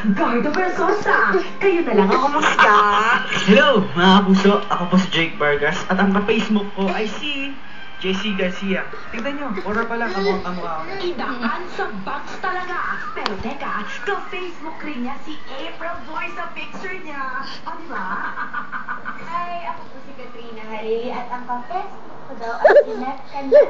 Gardo Versosa! Kayo na lang ang kumusta? Hello, mga kapuso. Ako po si Jake Vargas at ang ka-Facebook ko ay si JC Garcia. Tignan nyo, order pala kamukha ko. Idaan sa box talaga. Pero teka, ka-Facebook rin niya si April Boy sa picture niya. O, diba? Hi, ako po si Katrina Harry at ang ka-Facebook ko daw ay si Net Canal.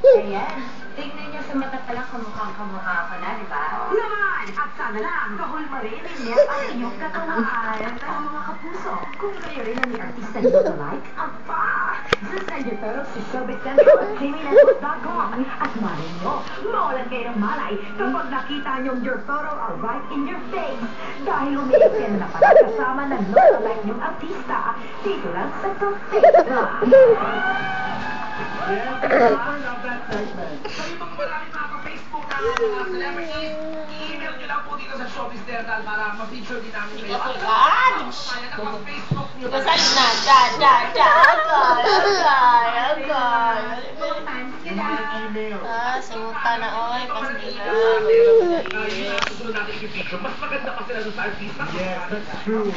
Ayan, tingnan niyo sa mata pa lang kamukhang-kamukha ko na, di ba? Naman! At sana lang, kahulma rin ninyo ang inyong katawan. Ang mga kapuso, kung kayo rin ang may artista niyo na like, aba! Sasend your photos to showbizcentral@gmail.com at malay nyo, mawalan kayo ng malay kapag nakita nyo your photo are right in your face dahil umiikyan na pala kasama ng lookalike nyong artista dito lang sa Facebook. Yes, I love that segment. Kayo mga maraming makaka-Facebook na mga celebrities, i-email nyo lang po dito sa Showbiz Dental para ma-feature din namin kayo. At kaya na mag-Facebook nyo. Basahin na, agay. Email. Suta na, oy, pasila. Yung mga susunod natin i-feature, mas maganda pa sila doon sa artista. Yes, that's true.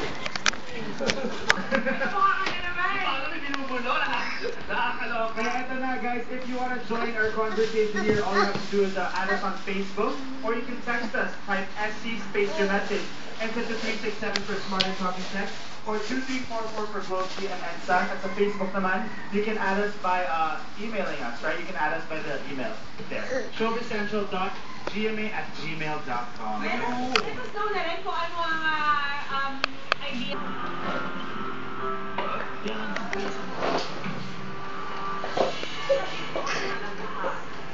Kaya ito na guys, if you want to join our conversation here, all you have to do is add us on Facebook, or you can text us, type SC space your message, and send to 367 for Smart and Talking Text, or 2344 for Grocery and Ensac. At sa Facebook naman, you can add us by emailing us, right? You can add us by the email there. showbizcentral.gma@gmail.com. Let us know na rin kung ano ang idea.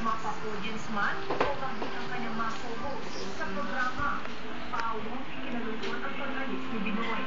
Mapa-audience man o kahit ang kanyang mga co-host sa programa, pawang kinalungkot ang pag-alis ni Binoy.